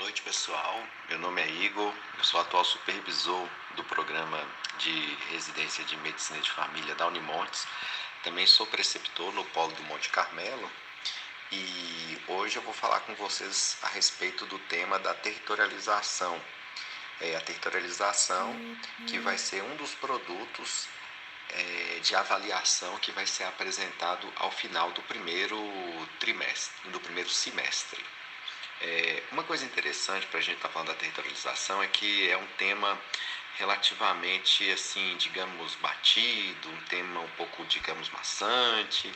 noite, pessoal. Meu nome é Igor, eu sou atual supervisor do programa de residência de medicina de família da Unimontes. Também sou preceptor no Polo do Monte Carmelo e hoje eu vou falar com vocês a respeito do tema da territorialização. A territorialização que vai ser um dos produtos de avaliação que vai ser apresentado ao final do primeiro trimestre, do primeiro semestre. Uma coisa interessante para a gente estar falando da territorialização é que é um tema relativamente, assim, digamos, batido, um tema um pouco, digamos, maçante,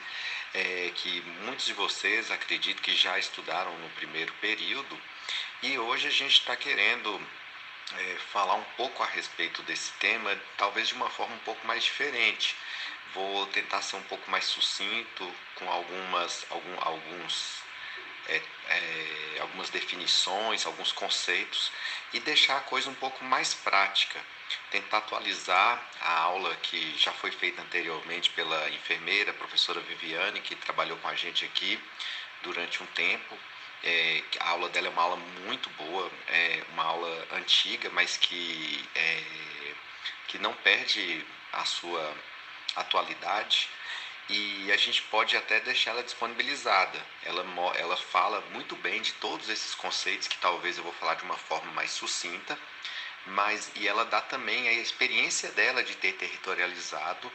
que muitos de vocês acredito que já estudaram no primeiro período, e hoje a gente está querendo falar um pouco a respeito desse tema, talvez de uma forma um pouco mais diferente. Vou tentar ser um pouco mais sucinto com algumas definições, alguns conceitos e deixar a coisa um pouco mais prática. Tentar atualizar a aula que já foi feita anteriormente pela enfermeira, a professora Viviane, que trabalhou com a gente aqui durante um tempo. A aula dela é uma aula muito boa, é uma aula antiga, mas que não perde a sua atualidade, e a gente pode até deixar ela disponibilizada. Ela fala muito bem de todos esses conceitos que talvez eu vou falar de uma forma mais sucinta, e ela dá também a experiência dela de ter territorializado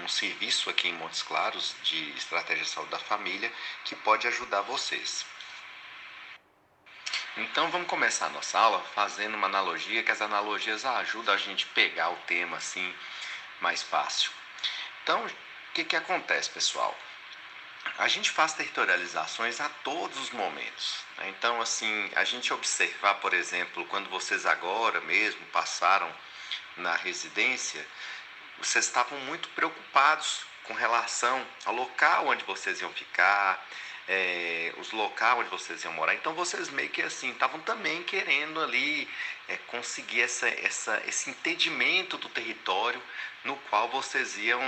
um serviço aqui em Montes Claros de estratégia de saúde da família que pode ajudar vocês. Então vamos começar a nossa aula fazendo uma analogia, que as analogias ajudam a gente a pegar o tema assim mais fácil. Então, o que acontece, pessoal? A gente faz territorializações a todos os momentos, né? Então, assim, a gente observar, por exemplo, quando vocês agora mesmo passaram na residência, vocês estavam muito preocupados com relação ao local onde vocês iam ficar, os locais onde vocês iam morar. Então vocês meio que assim estavam também querendo ali conseguir esse entendimento do território no qual vocês iam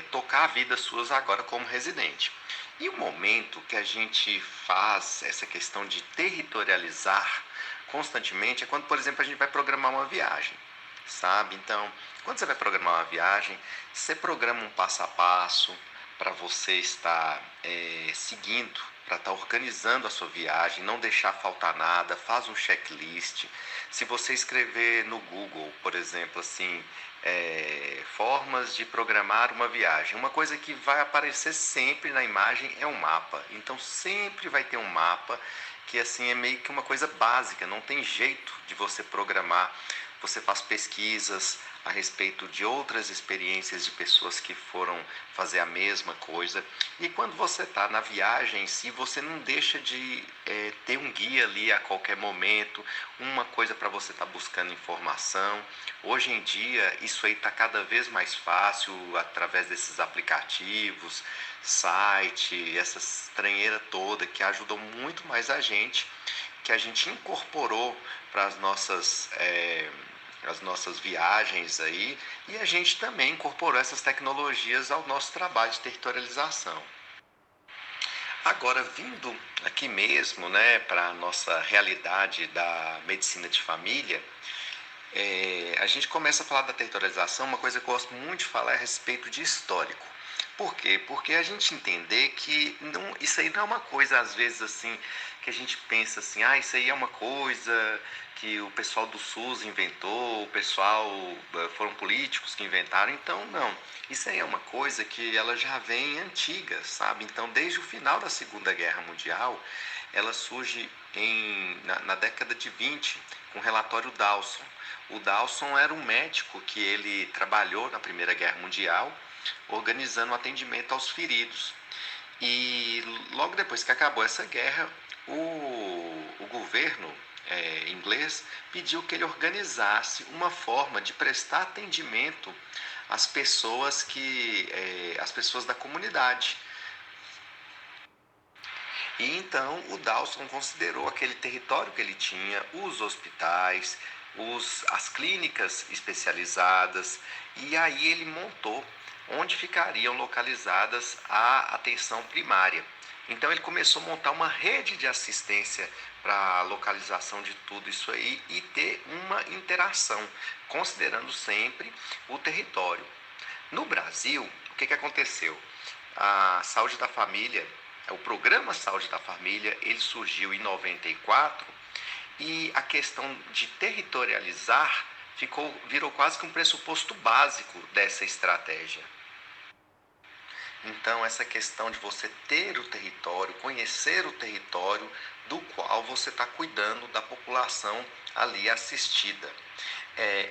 tocar a vida suas agora como residente. E o momento que a gente faz essa questão de territorializar constantemente é quando, por exemplo, a gente vai programar uma viagem, sabe? Então, quando você vai programar uma viagem, você programa um passo a passo para você estar seguindo, para estar organizando a sua viagem, não deixar faltar nada, faz um checklist. Se você escrever no Google, por exemplo, assim, formas de programar uma viagem, uma coisa que vai aparecer sempre na imagem é um mapa. Então sempre vai ter um mapa que assim é meio que uma coisa básica, não tem jeito de você programar. Você faz pesquisas a respeito de outras experiências de pessoas que foram fazer a mesma coisa. E quando você está na viagem em si, você não deixa de ter um guia ali a qualquer momento, uma coisa para você estar buscando informação. Hoje em dia, isso aí está cada vez mais fácil através desses aplicativos, site, essa estranheira toda que ajudam muito mais a gente, que a gente incorporou para as nossas viagens aí, e a gente também incorporou essas tecnologias ao nosso trabalho de territorialização. Agora, vindo aqui mesmo, né, para a nossa realidade da medicina de família, a gente começa a falar da territorialização. Uma coisa que eu gosto muito de falar é a respeito de histórico. Por quê? Porque a gente entender que isso aí não é uma coisa, às vezes, assim, que a gente pensa assim, isso aí é uma coisa que o pessoal do SUS inventou, o pessoal, foram políticos que inventaram. Então, não. Isso aí é uma coisa que ela já vem antiga, sabe? Então, desde o final da Segunda Guerra Mundial, ela surge na década de 20, com o relatório Dawson. O Dawson era um médico que ele trabalhou na Primeira Guerra Mundial, organizando o atendimento aos feridos. E logo depois que acabou essa guerra, o governo inglês pediu que ele organizasse uma forma de prestar atendimento às pessoas às pessoas da comunidade. E então o Dawson considerou aquele território que ele tinha, os hospitais, as clínicas especializadas, e aí ele montou onde ficariam localizadas a atenção primária. Então ele começou a montar uma rede de assistência para a localização de tudo isso aí e ter uma interação, considerando sempre o território. No Brasil, o que aconteceu? A saúde da família, o programa Saúde da Família, ele surgiu em 94 e a questão de territorializar virou quase que um pressuposto básico dessa estratégia. Então, essa questão de você ter o território, conhecer o território do qual você está cuidando da população ali assistida.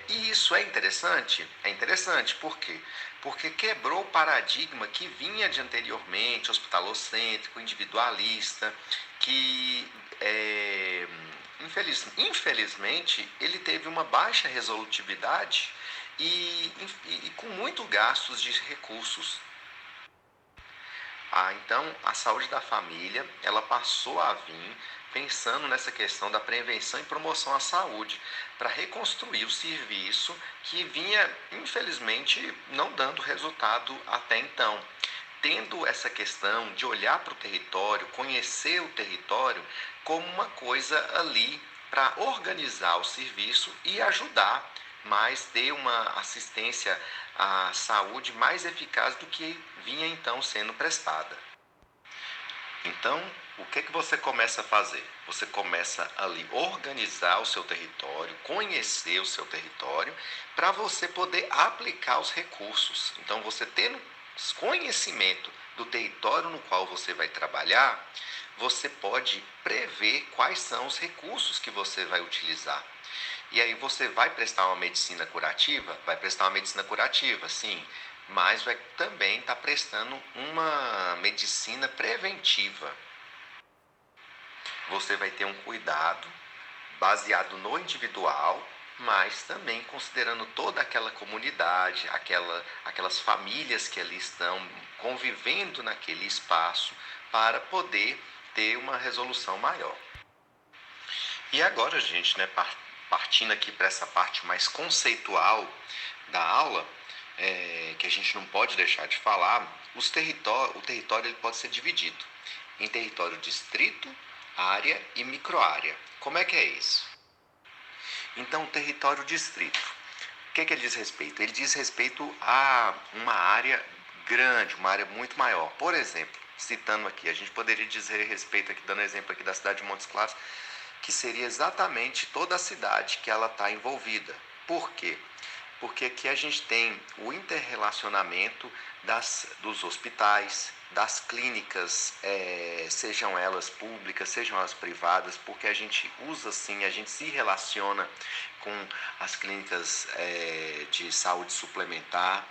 E isso é interessante? É interessante, por quê? Porque quebrou o paradigma que vinha de anteriormente, hospitalocêntrico, individualista, que infelizmente ele teve uma baixa resolutividade e com muito gastos de recursos. Então, a saúde da família, ela passou a vir pensando nessa questão da prevenção e promoção à saúde, para reconstruir o serviço que vinha, infelizmente, não dando resultado até então. Tendo essa questão de olhar para o território, conhecer o território como uma coisa ali para organizar o serviço e ajudar, mas ter uma assistência à saúde mais eficaz do que vinha então sendo prestada. Então, o que você começa a fazer? Você começa ali organizar o seu território, conhecer o seu território, para você poder aplicar os recursos. Então, você tendo conhecimento do território no qual você vai trabalhar, você pode prever quais são os recursos que você vai utilizar. E aí você vai prestar uma medicina curativa? Vai prestar uma medicina curativa, sim, mas vai também estar prestando uma medicina preventiva. Você vai ter um cuidado baseado no individual, mas também considerando toda aquela comunidade, aquelas famílias que ali estão convivendo naquele espaço para poder ter uma resolução maior. E agora, gente, partindo aqui para essa parte mais conceitual da aula, que a gente não pode deixar de falar, o território ele pode ser dividido em território distrito, área e microárea. Como é que é isso? Então, o território distrito, o que ele diz respeito? Ele diz respeito a uma área grande, uma área muito maior. Por exemplo, citando aqui, a gente poderia dizer respeito aqui, dando exemplo aqui da cidade de Montes Claros, que seria exatamente toda a cidade que ela está envolvida. Por quê? Porque aqui a gente tem o interrelacionamento dos hospitais, das clínicas, sejam elas públicas, sejam elas privadas, porque a gente usa assim, a gente se relaciona com as clínicas de saúde suplementar,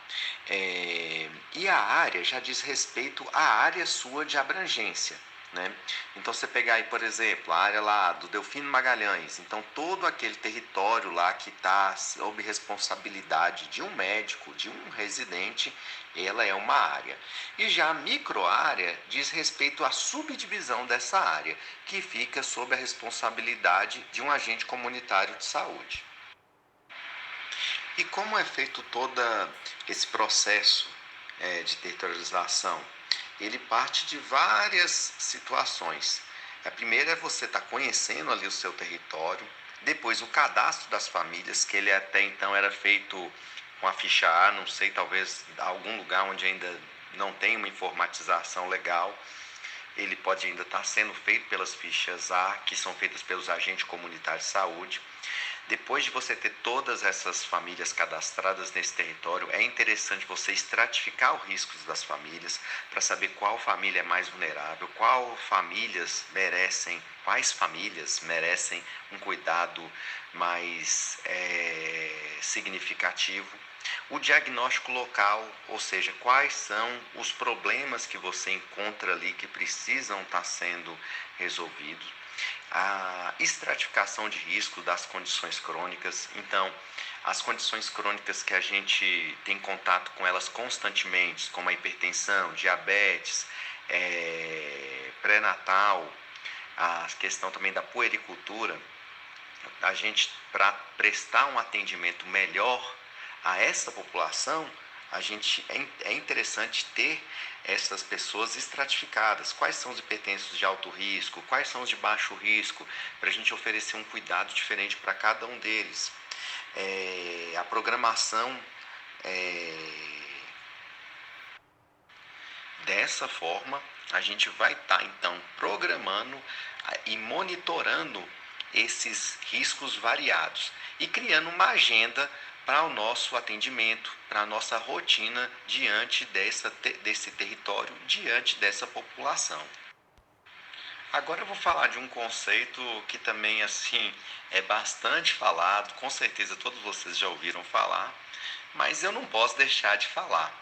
e a área já diz respeito à área sua de abrangência. Né? Então você pegar aí, por exemplo, a área lá do Delfino Magalhães, então todo aquele território lá que está sob responsabilidade de um médico, de um residente, ela é uma área. E já a microárea diz respeito à subdivisão dessa área, que fica sob a responsabilidade de um agente comunitário de saúde. E como é feito todo esse processo de territorialização? Ele parte de várias situações. A primeira é você estar conhecendo ali o seu território, depois o cadastro das famílias, que ele até então era feito com a ficha A, não sei, talvez algum lugar onde ainda não tem uma informatização legal, ele pode ainda estar sendo feito pelas fichas A, que são feitas pelos agentes comunitários de saúde. Depois de você ter todas essas famílias cadastradas nesse território, é interessante você estratificar os riscos das famílias para saber qual família é mais vulnerável, quais famílias merecem um cuidado mais significativo. O diagnóstico local, ou seja, quais são os problemas que você encontra ali que precisam estar sendo resolvidos. A estratificação de risco das condições crônicas. Então, as condições crônicas que a gente tem contato com elas constantemente, como a hipertensão, diabetes, pré-natal, a questão também da puericultura, a gente, para prestar um atendimento melhor a essa população, é interessante ter essas pessoas estratificadas. Quais são os hipertensos de alto risco? Quais são os de baixo risco? Para a gente oferecer um cuidado diferente para cada um deles. A programação dessa forma, a gente vai estar então programando e monitorando esses riscos variados e criando uma agenda para o nosso atendimento, para a nossa rotina diante desse território, diante dessa população. Agora eu vou falar de um conceito que também assim é bastante falado, com certeza todos vocês já ouviram falar, mas eu não posso deixar de falar.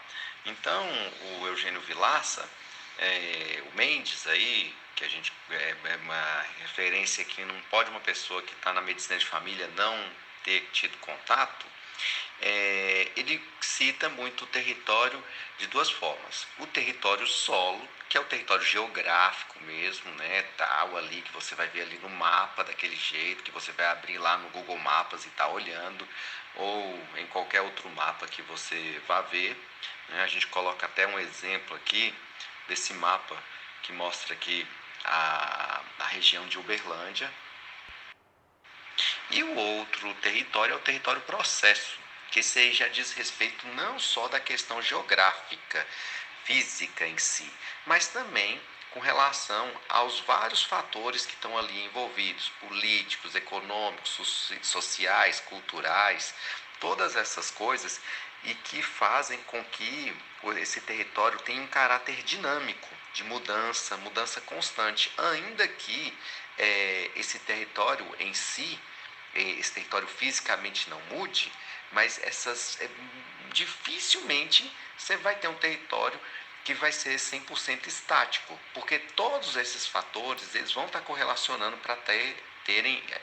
Então, o Eugênio Vilaça, o Mendes aí, que a gente é uma referência que não pode uma pessoa que está na medicina de família não ter tido contato, ele cita muito o território de duas formas. O território solo, que é o território geográfico mesmo, né, tal, ali que você vai ver ali no mapa daquele jeito, que você vai abrir lá no Google Maps e tá olhando, ou em qualquer outro mapa que você vá ver, né? A gente coloca até um exemplo aqui desse mapa que mostra aqui a região de Uberlândia. E o outro território é o território processo, que esse aí já diz respeito não só da questão geográfica, física em si, mas também com relação aos vários fatores que estão ali envolvidos, políticos, econômicos, sociais, culturais, todas essas coisas, e que fazem com que esse território tenha um caráter dinâmico, de mudança constante, ainda que esse território em si, esse território fisicamente não mude, mas dificilmente você vai ter um território que vai ser 100% estático, porque todos esses fatores eles vão estar correlacionando para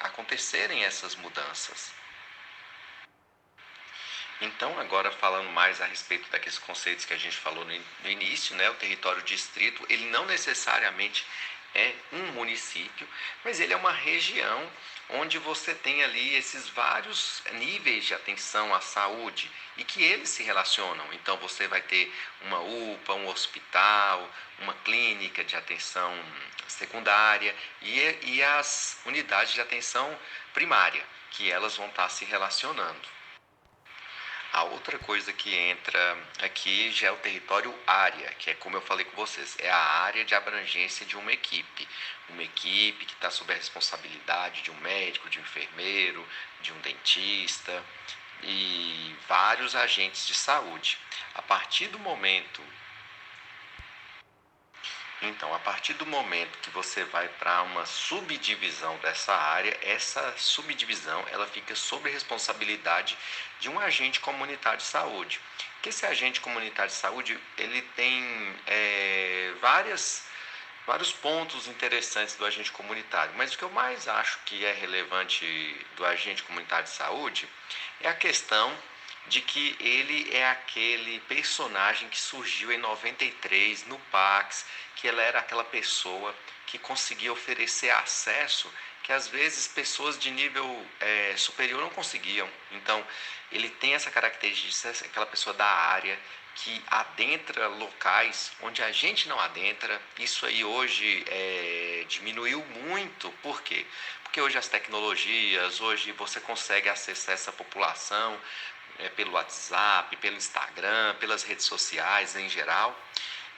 acontecerem essas mudanças. Então, agora falando mais a respeito daqueles conceitos que a gente falou no início, né, o território distrito, ele não necessariamente é um município, mas ele é uma região onde você tem ali esses vários níveis de atenção à saúde e que eles se relacionam. Então você vai ter uma UPA, um hospital, uma clínica de atenção secundária e as unidades de atenção primária, que elas vão estar se relacionando. A outra coisa que entra aqui já é o território área, que é como eu falei com vocês, é a área de abrangência de uma equipe. Uma equipe que está sob a responsabilidade de um médico, de um enfermeiro, de um dentista e vários agentes de saúde. A partir do momento que você vai para uma subdivisão dessa área, essa subdivisão ela fica sob responsabilidade de um agente comunitário de saúde. Que esse agente comunitário de saúde ele tem vários pontos interessantes do agente comunitário, mas o que eu mais acho que é relevante do agente comunitário de saúde é a questão de que ele é aquele personagem que surgiu em 93 no Pax, que ela era aquela pessoa que conseguia oferecer acesso que às vezes pessoas de nível superior não conseguiam. Então, ele tem essa característica de ser aquela pessoa da área que adentra locais onde a gente não adentra. Isso aí hoje diminuiu muito. Por quê? Porque hoje as tecnologias, hoje você consegue acessar essa população pelo WhatsApp, pelo Instagram, pelas redes sociais em geral,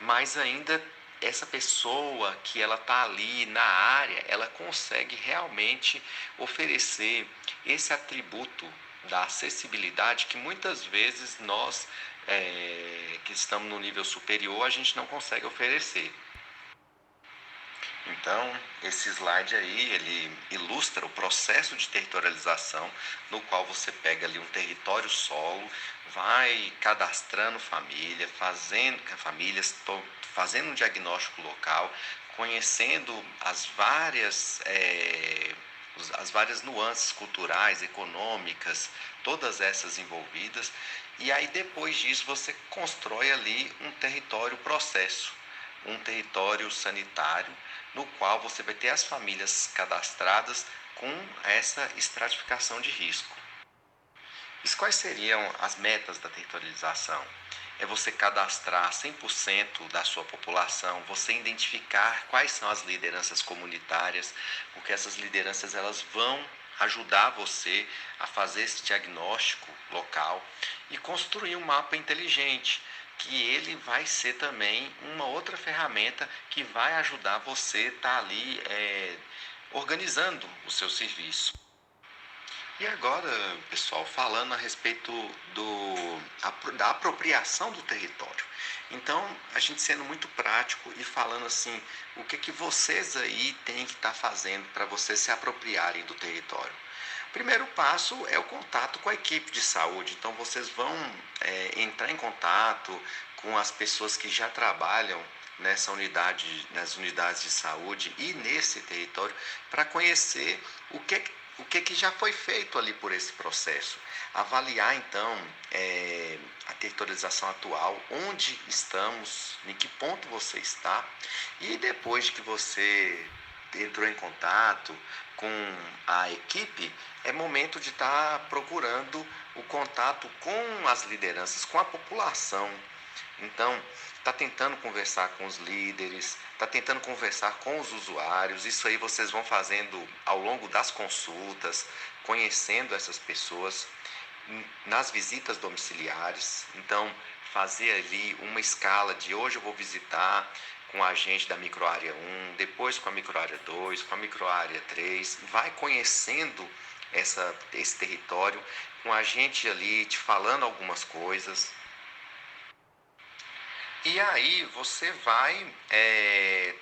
mas ainda essa pessoa que ela está ali na área, ela consegue realmente oferecer esse atributo da acessibilidade que muitas vezes nós que estamos no nível superior a gente não consegue oferecer. Então, esse slide aí, ele ilustra o processo de territorialização, no qual você pega ali um território solo, vai cadastrando famílias, fazendo um diagnóstico local, conhecendo as várias nuances culturais, econômicas, todas essas envolvidas, e aí depois disso você constrói ali um território processo, um território sanitário, no qual você vai ter as famílias cadastradas com essa estratificação de risco. Quais seriam as metas da territorialização? é você cadastrar 100% da sua população, você identificar quais são as lideranças comunitárias, porque essas lideranças elas vão ajudar você a fazer esse diagnóstico local e construir um mapa inteligente, que ele vai ser também uma outra ferramenta que vai ajudar você a estar ali organizando o seu serviço. E agora, pessoal, falando a respeito da apropriação do território. Então, a gente sendo muito prático e falando assim, o que vocês aí têm que estar fazendo para vocês se apropriarem do território? O primeiro passo é o contato com a equipe de saúde. Então, vocês vão entrar em contato com as pessoas que já trabalham nas unidades de saúde e nesse território para conhecer o que já foi feito ali por esse processo. Avaliar então a territorialização atual, onde estamos, em que ponto você está, e depois de que você entrou em contato com a equipe, é momento de estar procurando o contato com as lideranças, com a população. Então, está tentando conversar com os líderes, está tentando conversar com os usuários. Isso aí vocês vão fazendo ao longo das consultas, conhecendo essas pessoas nas visitas domiciliares. Então, fazer ali uma escala de hoje eu vou visitar com a agente da microárea 1, depois com a microárea 2, com a microárea 3, vai conhecendo esse território, com a gente ali te falando algumas coisas. E aí você vai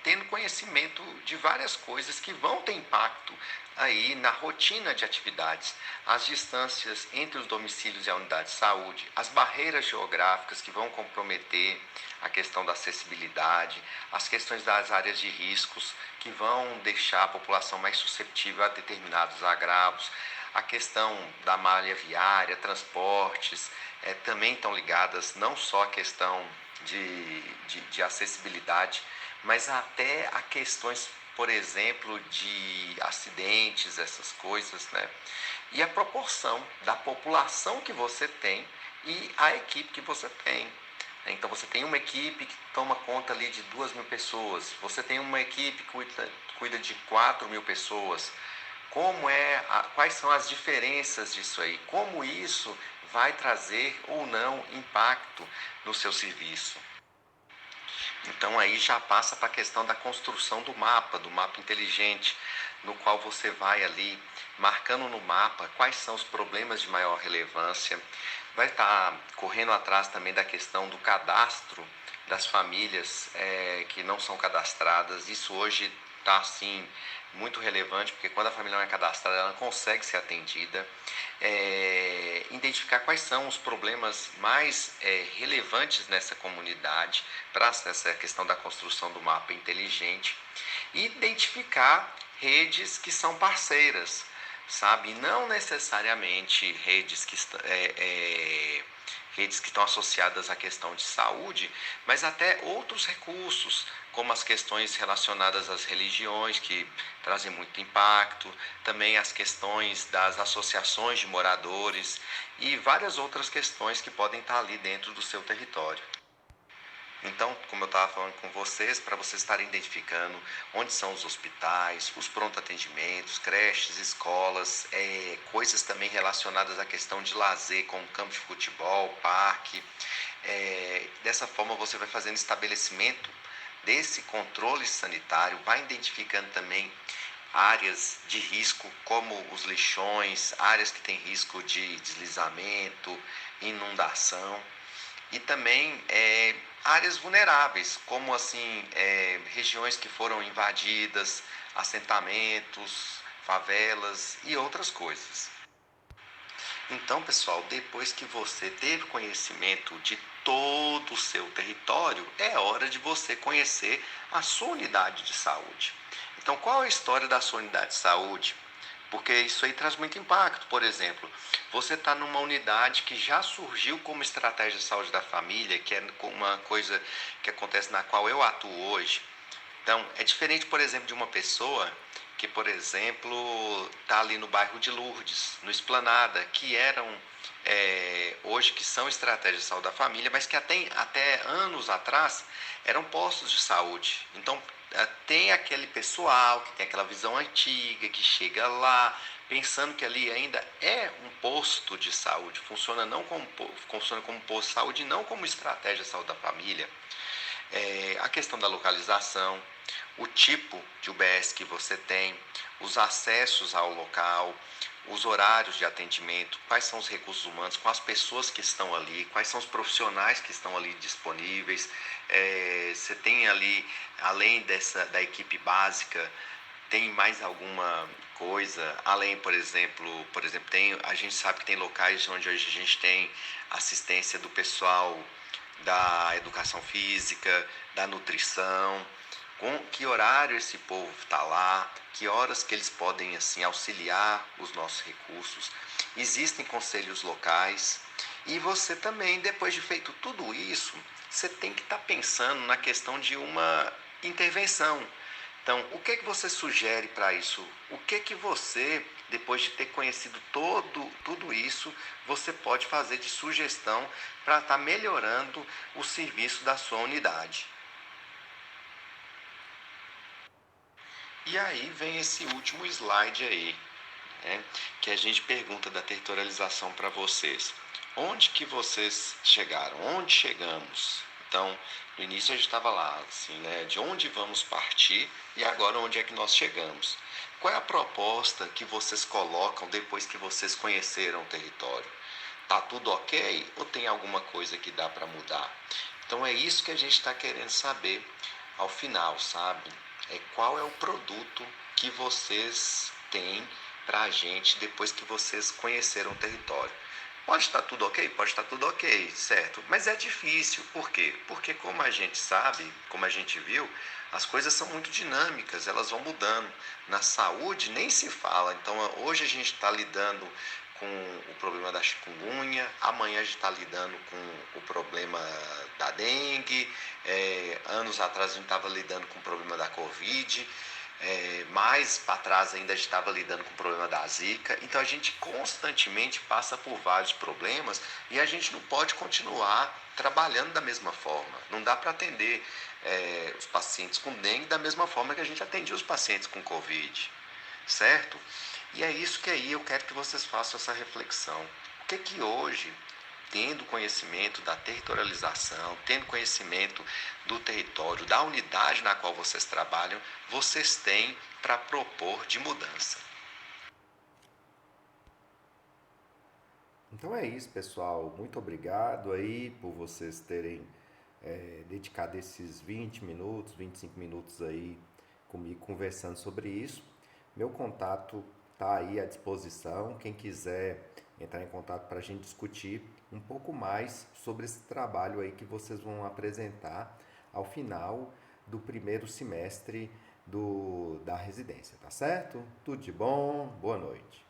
tendo conhecimento de várias coisas que vão ter impacto aí na rotina de atividades, as distâncias entre os domicílios e a unidade de saúde, as barreiras geográficas que vão comprometer a questão da acessibilidade, as questões das áreas de riscos que vão deixar a população mais suscetível a determinados agravos, a questão da malha viária, transportes, também estão ligadas não só à questão de acessibilidade, mas até a questões, por exemplo, de acidentes, essas coisas, né? E a proporção da população que você tem e a equipe que você tem. Então você tem uma equipe que toma conta ali de 2.000 pessoas, você tem uma equipe que cuida de 4.000 pessoas. Quais são as diferenças disso aí? Como isso vai trazer ou não impacto no seu serviço? Então aí já passa para a questão da construção do mapa inteligente, no qual você vai ali marcando no mapa quais são os problemas de maior relevância, vai estar correndo atrás também da questão do cadastro das famílias que não são cadastradas. Isso hoje está assim muito relevante, porque quando a família não é cadastrada, ela não consegue ser atendida. Identificar quais são os problemas mais relevantes nessa comunidade para essa questão da construção do mapa inteligente e identificar redes que são parceiras, sabe? Não necessariamente redes que estão associadas à questão de saúde, mas até outros recursos, como as questões relacionadas às religiões, que trazem muito impacto, também as questões das associações de moradores e várias outras questões que podem estar ali dentro do seu território. Então, como eu estava falando com vocês, para vocês estarem identificando onde são os hospitais, os pronto-atendimentos, creches, escolas, coisas também relacionadas à questão de lazer, como campo de futebol, parque. Dessa forma, você vai fazendo estabelecimento desse controle sanitário, vai identificando também áreas de risco, como os lixões, áreas que têm risco de deslizamento, inundação. E também áreas vulneráveis, como assim regiões que foram invadidas, assentamentos, favelas e outras coisas. Então, pessoal, depois que você teve conhecimento de todo o seu território, é hora de você conhecer a sua unidade de saúde. Então, qual é a história da sua unidade de saúde? Porque isso aí traz muito impacto. Por exemplo, você está numa unidade que já surgiu como estratégia de saúde da família, que é uma coisa que acontece na qual eu atuo hoje. Então, é diferente, por exemplo, de uma pessoa que, por exemplo, está ali no bairro de Lourdes, no Esplanada, que eram, hoje que são estratégias de saúde da família, mas que até anos atrás eram postos de saúde. Então, tem aquele pessoal que tem aquela visão antiga, que chega lá pensando que ali ainda é um posto de saúde, funciona como posto de saúde e não como estratégia de saúde da família. A questão da localização, o tipo de UBS que você tem, os acessos ao local, os horários de atendimento, quais são os recursos humanos, com as pessoas que estão ali, quais são os profissionais que estão ali disponíveis. Você tem ali, além da equipe básica, tem mais alguma coisa, além, por exemplo, a gente sabe que tem locais onde a gente tem assistência do pessoal da educação física, da nutrição, com que horário esse povo está lá, que horas que eles podem assim auxiliar os nossos recursos. Existem conselhos locais e você também, depois de feito tudo isso, você tem que estar pensando na questão de uma intervenção. Então, o que você sugere para isso? O que você, depois de ter conhecido tudo isso, você pode fazer de sugestão para estar melhorando o serviço da sua unidade? E aí vem esse último slide aí, né, que a gente pergunta da territorialização para vocês. Onde que vocês chegaram? Onde chegamos? Então, no início a gente estava lá, assim, né, de onde vamos partir e agora onde é que nós chegamos? Qual é a proposta que vocês colocam depois que vocês conheceram o território? Tá tudo ok ou tem alguma coisa que dá para mudar? Então é isso que a gente está querendo saber ao final, sabe? Qual é o produto que vocês têm para a gente depois que vocês conheceram o território. Pode estar tudo ok? Pode estar tudo ok, certo? Mas é difícil. Por quê? Porque como a gente sabe, como a gente viu, as coisas são muito dinâmicas, elas vão mudando. Na saúde nem se fala. Então hoje a gente está lidando com o problema da chikungunya, amanhã a gente está lidando com o problema da dengue, anos atrás a gente estava lidando com o problema da Covid, mais para trás ainda a gente estava lidando com o problema da Zika. Então a gente constantemente passa por vários problemas e a gente não pode continuar trabalhando da mesma forma. Não dá para atender os pacientes com dengue da mesma forma que a gente atendia os pacientes com Covid, certo? E é isso que aí eu quero que vocês façam essa reflexão. O que que hoje, tendo conhecimento da territorialização, tendo conhecimento do território, da unidade na qual vocês trabalham, vocês têm para propor de mudança? Então é isso, pessoal. Muito obrigado aí por vocês terem dedicado esses 20 minutos, 25 minutos aí comigo conversando sobre isso. Meu contato está aí à disposição. Quem quiser entrar em contato para a gente discutir um pouco mais sobre esse trabalho aí que vocês vão apresentar ao final do primeiro semestre da residência, tá certo? Tudo de bom, boa noite.